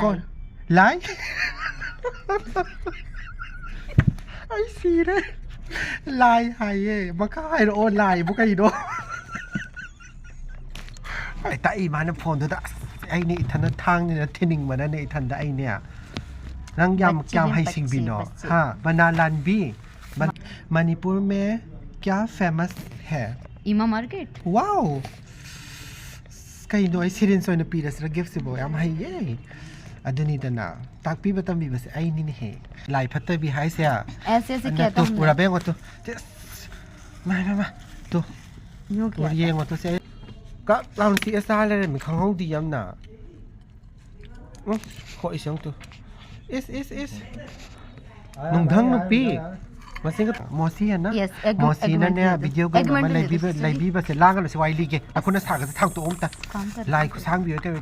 ก่อนไลไอซีเลยไลไฮเย่มาค่ายโอนไลบุกไอโดไอตาอีมานะพอนตัวตาไอนี่ทันทางนี่นะเทนิงมานะเนี่ยทันได้ไอเนี่ยนั่งยำแก้วให้สิงบินอ๋อฮะบานาลันบีमणिपुर में क्या फेमस है इमा मार्केट वाओ कहीं दो ऐसी रिंस होने पी रहा गिफ्ट से बोल हम है ये अदुनी तना ताकि बतम भी बस आई नहीं है लाई पत्ते भी है से ऐसे क्या तो पूरा बेंगो तो मा तो पूरा ये तो से का लाउन सी ऐसा ले mình không không đi âm na khỏi sống tu is nung thang nung piมาสิก็มอซีนะมอซีนั่นเนี่ยวิดีโอกันมาไลบีบาเสล่างกันสวายลีเกอะคนน่ะสักทางตัวอมตาไลค์สร้างวิดีโอเตอร์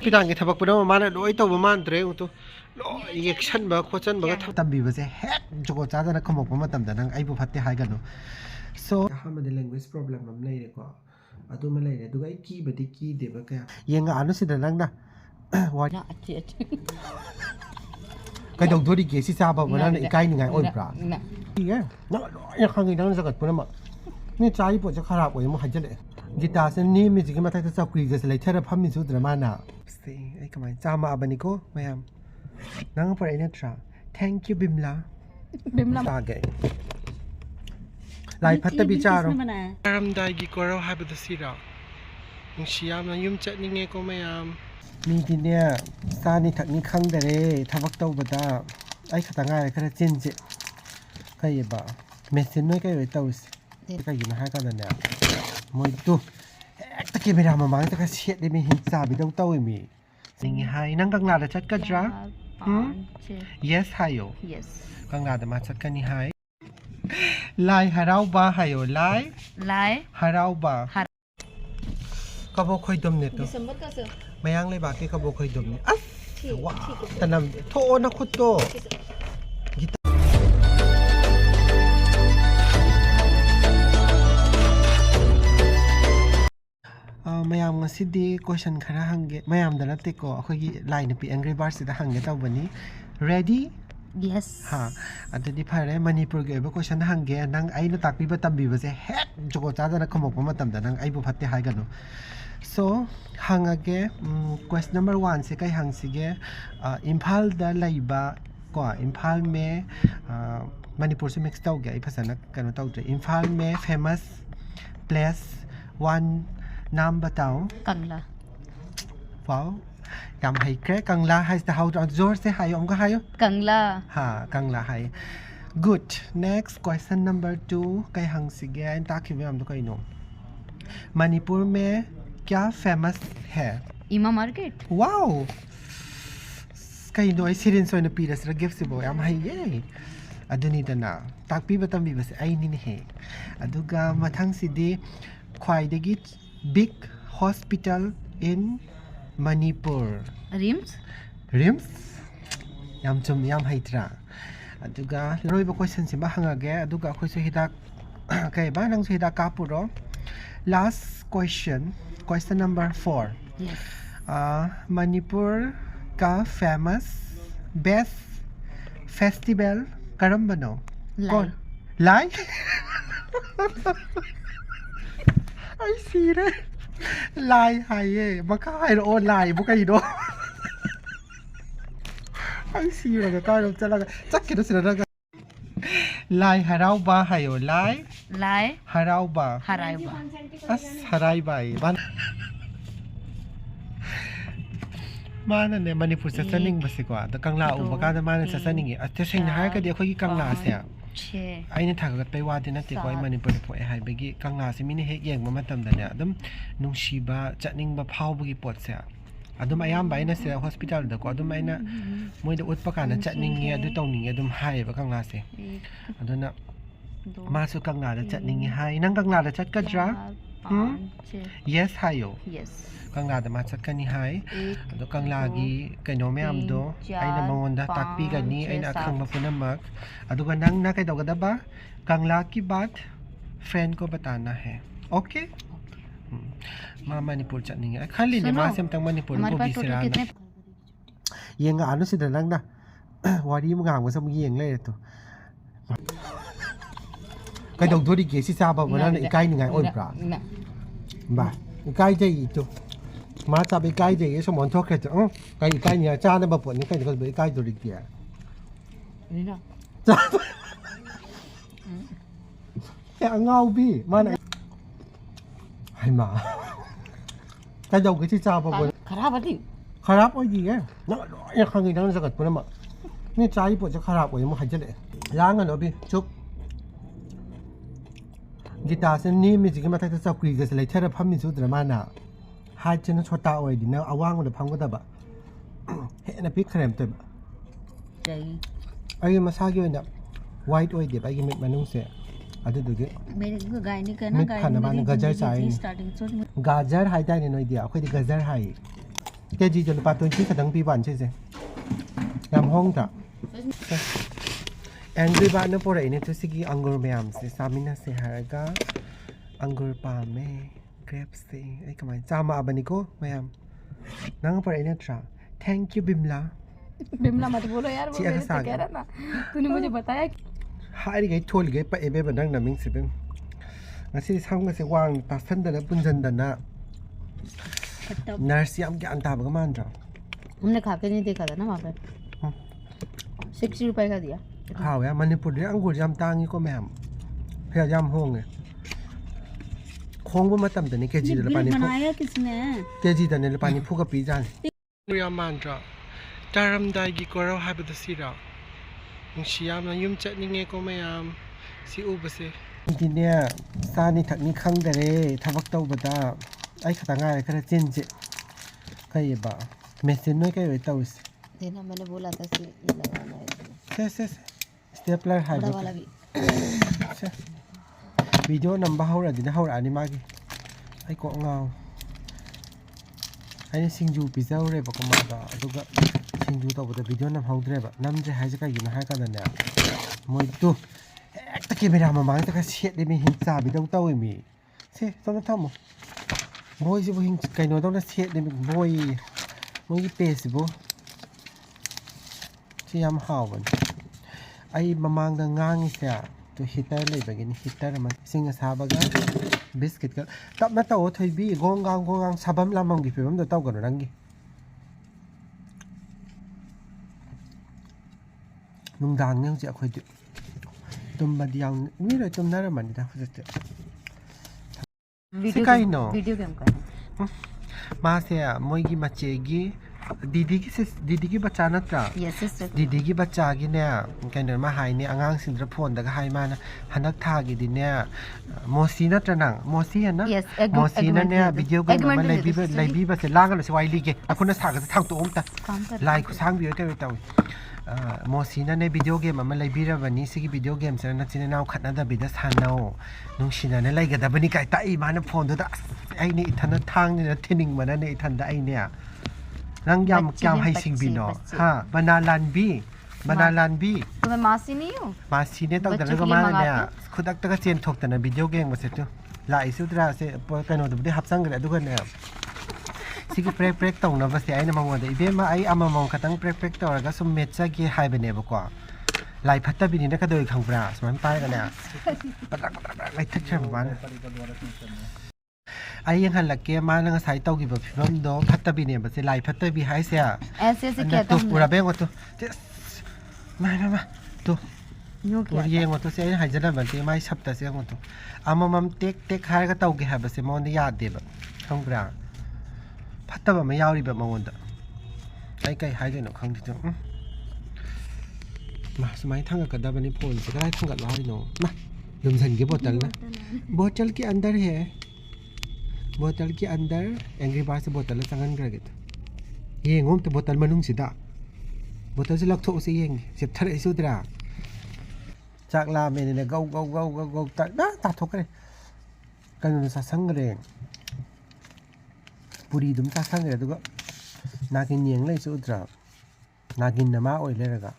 พี่ต่างกันทับปุ๊บแล้วมาเนี่ยโดยตัวประมาณเท่าตัวอีกชั้นแบบโคชันแบบตับบีบาเสแฮกจุกจ้าจะนักขโมยประมาณตั้มแต่นั่งไอ้บุพัตติหายกันเนาะ so ถ้ามันเป็น language problem มันไม่ได้กว่าอะตัวมันเลยเนี่ยดูไอ้คีย์แบบที่คีย์เดี๋ยวมันก็ยังอ่านนู่นสิเดี๋ยวนั่งนะว่าcái đồng thôi đi kia xí xa bảo mà nó lại cay như ngày ôi bả gì á nó không nghĩ nó sẽ gật bữa màนี่ใจปวดจะขราบปวดยังไม่หายใจเลยกีตาร์เส้นนี้มีสิ่งที่มาทักษะกรีจะเลยเท่าพัมมิสุดแต่มาหนาสิไอ้กำไมจามาบันิโก้ไม่ยามนั่งไปไอ้เนี่ยทรา thank you บิมลาตาเก๋ลายพัตตบิจาร์อารมณ์ได้กี่กว่าเราให้ไปดูสิเรายังเชียร์มันยุ่มเจ็ดนี่ไงก็ไม่ยามมีที่เนี่ยซานี่ถักนี่ขังแต่เลยทับวักเต้าบัดาไอ้ขตางง่ายแค่จินจิก็ยังบ่เมสเซนน้อยก็ยังเต้าสิก็ยังมาให้กันนั่นแหละมวยตู้ตะกี้ไม่ทำมามั้งแต่ก็เช็ดได้ไม่เห็นซาบิต้องเต้ามีสิ่งนี้ให้นั่งกังลาจะชัดกันจ้าyes ให้อยู่ yes กังลาจะมาชัดกันนี่ให้ลายฮาราบ้าให้อยู่ลายฮาราบ้าก็บอกเคยดมเนี่ยตัวไม่ยังเลยบางทีเขาบอกเคยดมเนี่ยอ่ะว้าวแต่นำโทษนะคุณโตไม่ยามงั้นสิดี question ขนาดหังเกไม่ยามแต่ละเตก็เขายี่ไลน์ในปี Angry Birds สิได้หังเกตเอาวันนี้ ready yes ฮะอันนี้พายเลยมันนี่โปรแกรม question หังเกนั่งไอ้เราตักปีบัตตัมบีบัสเฮ็ดจุกจ้าจะนักขโมยผมมาตั้มแต่นั่งไอ้บุพัตติหายกันเนาะso hangage question number 1 से कई हंग सिगे Imphal the Laiba को इम्फाल में मणिपुर से mix हो गया ये भाषा ना करना तो इम्फाल में फेमस प्लेस वन नाम बताओ कंगला वाओ याम है क्या कंगला है इस हाउ जोर से हाय उनका हायो कंगला हाँ कंगला है good next question number 2 कई हंग सिगे इन ताकि वे हम तो कहीं नो मणिपुर में क्या फेमस है इमा मार्केट वाओ कहीं दो ऐसी रिंस होने पी रहा गिफ्ट से बोल हम है ये अदुनी तना ताकि बतम भी बस आई नहीं है अदुगा मथंग सिद्धि ख्वाइदगी big hospital in Manipur RIMS याम चुम याम हैत्रा अदुगा रोइबा क्वेश्चन से बाहंगागे अदुगा अखोय सो हिदाक कई बा नंग सो हिदाक कापुरो last question number 4 yes Manipur का फेमस बेस्ट फेस्टिवल करम बनो कौन लाई आई सी रे लाई हाय ये मका हाय ओ लाई बुक आई दो आई सी रे का रो चला चक्के तो सिरा का लाई हराव बा हायो लाई हराव बा अस हराई बाई बान माना ने मणिपुर से सनिंग बस को तो कंगला उबका द माना से सनिंग अते सेंग हाय का दे खोगी कंगला से आइने थागत पे वादे नते कोई मणिपुर पोय हाय बेगी कंगला से मिने हेक येंग मतम द ने अदम नुंगशीबा चटनिंग बा फावबगी पोट से अदुम अयाम बाइना से हॉस्पिटल द को अदुम आइना मोय द उतपा काना चटनिंग ये अदु तौनिंग अदुम हाय बा कंगला से अदुना मासु कंगला द चटनिंग हाय नंग कंगला द चटकद्रा yes hayo yes कंगला द मा चटकनी हाय अदु कंगला गी कइनो मयाम दो आइना मंगोंदा ताकपी गनी आइना खंगबा पुनमक अदुगा नंग ना कइ दगदबा कंगला की बात फ्रेंड को बताना है ओके मा मणिपुर चटनिंग खाली ने मा सेम तंग मणिपुर को बिसरा Yang ano sila lang na. Wari mo nga mo sa mga yang lang ito. Cái đầu tôi đi kia xí xa bảo nó lại cái này ôi bả. Bà, cái gì chứ? Mà sao bị cái gì xong món thuốc cái cái này cha nó bảo bọn những cái này có bị cái rồi đi kia. Cái ngao bi mà này. Hay mà. Cái đầu cái xí xa bảo bọn. Kharap ôi gì á? Nó không người đang ra gật bọn mà. Ni trái bọn cho kharap ôi mà hay chứ đấy. Lang nó bi chúc. Guitar sen ni mi jigi matak ta kuri gas lai thera phammi su drama na ha chen chota oi di na awang de phang ko da ba he na pik khrem te ba ai ma sa gi na white oi de ba gi mit manung se adu du ge मेरे को गाय नहीं करना गाय मेरी गाजर चाहिए starting सोच gajar hai dai ne noi dia akhoi di gajar hai ke ji jol pa ton chi khadang pi ban che se yam hong ta Angry ba na pora ini tu sigi anggur mayam se samina se haraga anggur pa me grapes se ai kamai chama abani ko mayam nang pora ini tra thank you bimla मत बोलो यार वो मेरे से कह रहा ना तूने मुझे बताया hari gai thol gai pa ebe banang na ming sibem ngasi sang ngasi wang ta san da na punjan da na nurse yam gyan ta ba man ra हमने खा के नहीं देखा था ना वहाँ पे 60 रुपए का दिया खाओ यार मणिपुर में अंगूर यम तांगी को मैम फिर यम होंगे खोंग वो मतम तने केजी दे पानी फू बनाया किसने केजी तने ले पानी फू का पी जान या mantra taram dai gi ko ra ha ba da sira shiyam na yum chat ni nge ko mayam si u ba se di ne sa ni thak ni khang da re thabak taw ba da ai khata nga khara chen je kai ba message noi kai taw देना मैंने बोला था कि ये लगाना है से stapler है बड़ा वाला भी वीडियो नंबर हो रहा हो रहा नहीं मागी आई को ngao ai singju pizza ore ba kuma da aduga singju to ba video nam haudre ba nam je hai ka yin hai ka da ne moi tu ta camera ma mang ta ka set de mi hin cha bi dong taw mi se to na tham mo boy ji bo hin kai no dong na set de mi boy moi pace bo si yam hawan ai mamang da ngang sia to hitter le bagin hitter man singa sabaga biscuit ka tap na taw thoi bi gongang sabam lamang gi pem da taw ga rangi nung dang ne ji akhoi tum ba diang ni le tum na ra man da phujte video game का ma se moi gi mache gi didi ki bacha na tra yes sister didi ki bacha gi ne kain ma hai ne angang sin dra phone da ga hai ma na hanak tha gi di ne mosi na tra nang mosi na Yes, mosi na ne video ga ma lai bi ba se lang ga se wai li ge akuna sa ga thang to ta काम कर lai ku sang bi ka ta mosi na ne video game ma lai bi ra ba ni si gi video game se na chin na khat na da bi da sa no nung shi na ne lai ga da ba ni kai ta i ma na phone do da ai ni ithan na thang ni na thining ma na ne ithan da ai ne nang yam kyam hai sing bi no ha banalan bi तो मैं मासी नहीं हूँ मासी ने तक दर ga ma na ne khudak ta ka chen thok ta na video game ma se tu lai su tra se kano du de hap sang ga du ga ne sigi prek tong na ba se ai na mangwa de ibe ma ai ama mong katang prek to ga sum met cha gi hai ba ne ba ko lai phatta bi ni na ka doi khang bra sman pai ga ne patak lai thak cha ba na ai yang halak ke ma na sai tau gi ba phim do phatta bi ne ba se lai phatta bi hai se ऐसे ऐसे कहता to हूँ pura be ngo to ma to यूँตัวเองว่าตัวเสียหายจะได้แบบที่ไม่ชับแต่เสียงว่าตัวอามันเต็กหายก็เตากี่หาแบบเสียมอนได้ยาเดียบข้างกลางพัดตะแบบไม่ยาวรีแบบมาวนแต่ไอ้ไก่หายเลยเนาะข้างที่จังมาสมัยทั้งกับดับบันนี้พลจะได้ทั้งกับร้อยเนาะมาลืมสั่นกี่บอตลนะบอตลกี่อันเดอร์เหรอบอตลกี่อันเดอร์แองกี้บาร์สบอตลละสังกันกระเกตเย่งงแต่บอตลมันนุ่งสิดาบอตลจะลักโถสิเย่งเสียบทะเลสุดราจากลาเมนี่เนี่ยกตัดทกเลยกันนุสสังเรงปุรีดุมสสังเรงตัวก็นากินเยียงเลยสุดรานากินน้ำมาอ้อยเลยละก็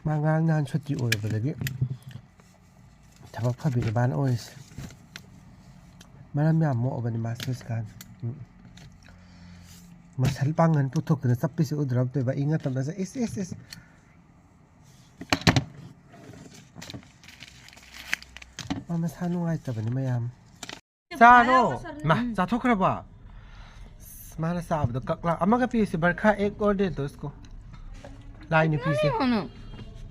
มางานชุดจีโอ้ยไปเลยพี่ถ้าว่าข้าบินบ้านอ้อยมาแล้วมีอ่ะโม่บันมาสเตอร์สกัน masal pangan putok na sa piso udrab to ba ingat na sa is mama sanu ay ta ba ni mayam sano ma sa thokra ba mana sa abdo kakla amaga pi se barkha ek or de to isko lai ni pi se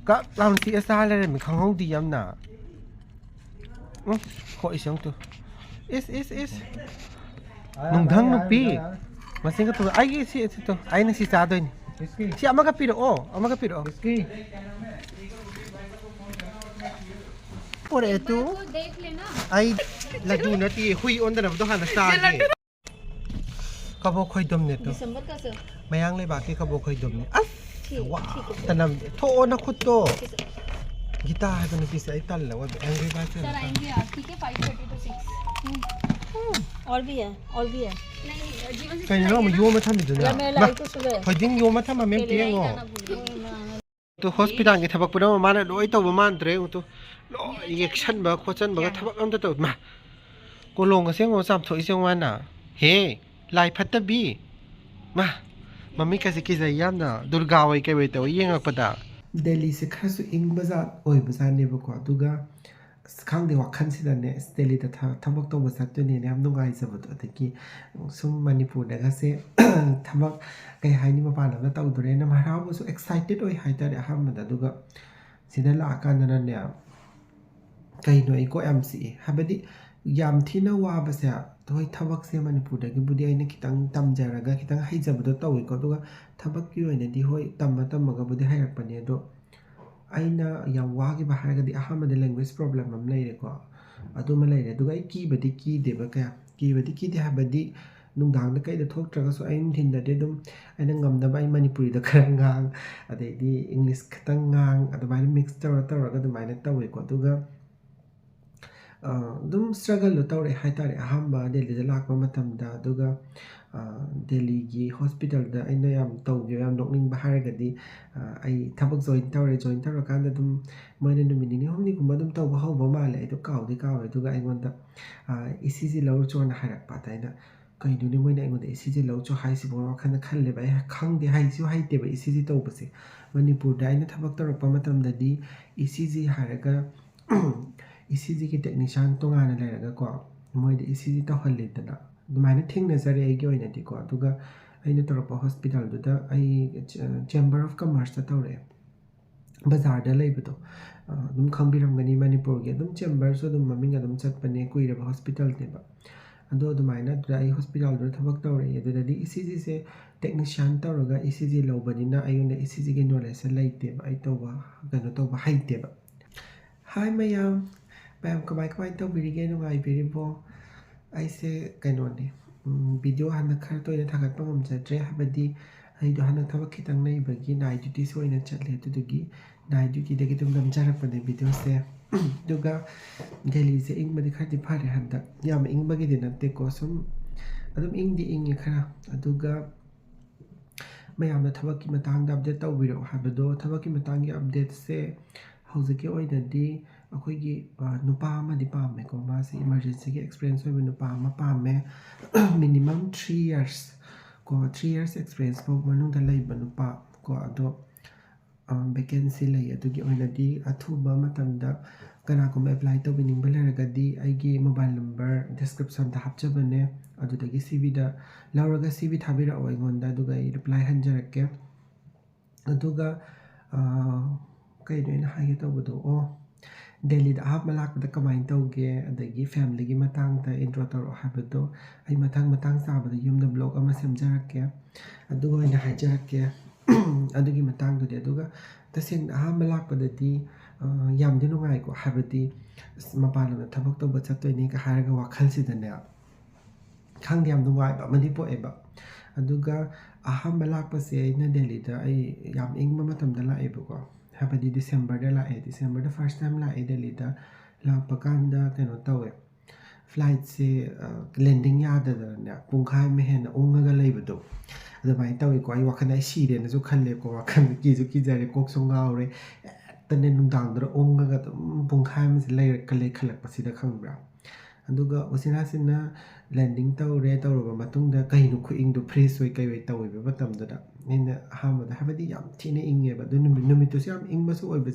ka laun si asa le mi khang hong di yam na ko isang to is nung dang no pi masing ka to ay si to ay na si sa do ni si amaga pi do amaga pi do por eto ay ladu na ti hui on da do hana sa ni kabo khoi dom ne to December ka sir mayang le baki kabo khoi dom ne as wow tanam tho na khut to gita ha to ni pisa ai tal la wa angry ba se sir आएंगे आप ठीक है 5:30 to 6 और भी है नहीं जीवन से kai no mo yo ma tham ni या मैं na लाई को सुबह khoi ding yo ma tham ma mem ti ngo to hospital gi thabak pura ma na loi to ba man tre to injection ba khochan ba thabak am to ma ko long se ngo sam thoi se ngwa na he lai phat bi ma mami ka se ki za yam na durga wai kai wai to yeng ak pada delhi se khasu ing bazar oi bazar ne ba ko duga khang de wakhan si da ne delhi da thabak to ba sa to ne am nungai sa ba to ta ki sum manipur da ga se thabak kai hai ni ma pa na ta udure na ma ra so excited oi hai ta ha ma da duga sida la kan na ne kai no I ko mc habadi yam thina wa ba se toi thabak se manipur da gi budi ai ne kitang tam jara ga kitang hai ja ba do to ko duga thabak ki oi ne di hoi tam ga budi hai rak pa ne do aina yam wa gi ba ha ga di ahama de language problem am lai re ko adu ma lai re duga I ki ba di ki de ba ka ki ba di ki de ha ba di nung dang da kai da thok tra ga so ai thin da de dum aina ngam da ba I manipuri da khar ngang ade di english khatang ngang adu ba mix tar ga du mai na tawi ko duga dum struggle lo tawre hai tare ahamba delhi da lak ma matam da duga delhi gi hospital da aina yam taw ge yam nokning ba har ga di ai thabak join tawre kan da dum moine nu mini homni kuma dum taw ba haw ba ma le ai to kaw duga ai ngon da ECG lo chon harak pa ta ina kai du ni moine ai ngon da ECG lo cho hai si bo khan khan le ba khang de hai si hai te ba ECG taw ba se manipur da aina thabak taw pa matam da di ECG haraga ECG ki technician to ngana le ga ko moi de ECG ta halle da na dumaina thing na sare ai gi oina di ko duga aina toropa hospital du da ai chamber of commerce ta tawre bazar da lei beto dum khangbiram gani manipur ge dum chamber so dum maming dum chat pane kuira ba hospital ne ba ado dumaina du ai hospital du thabak tawre edu da di ECG se technician tawraga ECG lo bani na ayuna ECG ge knowledge laite ba ai to ba gano to ba haite ba hi mayam Bam kamai to birige no ngai biribo ai se kaino ne video hana khar to ina thagat pangam chatre habadi ai do hana thawak khitang nei bagi night duty so ina chatle tu dugi night duty de gitum dam jara pane video se duga delhi se ing madi khati phare handa yam ing bagi din te ko sum adum ing di ing khara aduga mayam na thawak ki matang da update taw biro habado thawak ki matang gi update se hojike oina di akhoi nupa ma di pam ko ma se emergency ki experience oi nupa ma pam me minimum 3 years ko 3 years experience ko manung da lai ba nupa ko ado vacancy lai adu gi oina di athuba matam da kana ko apply to bining bala ga di ai gi mobile number description da hapcha bane adu da gi CV da lauraga CV thabira oi gonda du ga reply hanjarakke aduga kai no ina haye to bodo Delhi da ahap malak da kamay tawge adagi family gi matang da intro taro habado ay matang sa bada yum da blog ama semjarakke aduga ina hajarakke adugi matang do de aduga tasin ahap malak bada di yam di nungai ko habadi mapalo na thabak to bachat to ni ka haraga wakhal si da ne khang yam nungai ba madi po eba aduga ahap malak pa se na Delhi da ay yam ing matam da la eba ko habadi December da la December da first time la Delhi da la pakanda kano tawe flight se landing ya da na pungkhai me hen onga ga leibado adu bai tawe ko ai wakhana si de na ju khalle ko wakhan ki jare kok songa ore tane nung dang da onga ga pungkhai me lai kale khalak pasida khangbra aduga usina sina landing ꯇꯧꯔꯦ ꯇꯧꯔꯕ ꯃꯇꯨꯡꯗ ꯀꯩꯅꯣ ꯈꯨꯏꯪꯗꯣ fridge ꯑꯣꯏ ꯀꯩ ꯑꯣꯏ ꯇꯧꯋꯦꯕ ꯃꯇꯝꯗꯨꯗ ꯑꯩꯅ ꯑꯍꯥꯟꯕꯗ ꯍꯥꯏꯕꯗꯤ ꯌꯥꯝ ꯊꯤꯅ ꯏꯪꯉꯦꯕ ꯑꯗꯨ ꯅꯨꯃꯤꯠꯇꯨꯁꯨ ꯌꯥꯝ ꯏꯪꯕꯁꯨ ꯑꯣꯏꯕ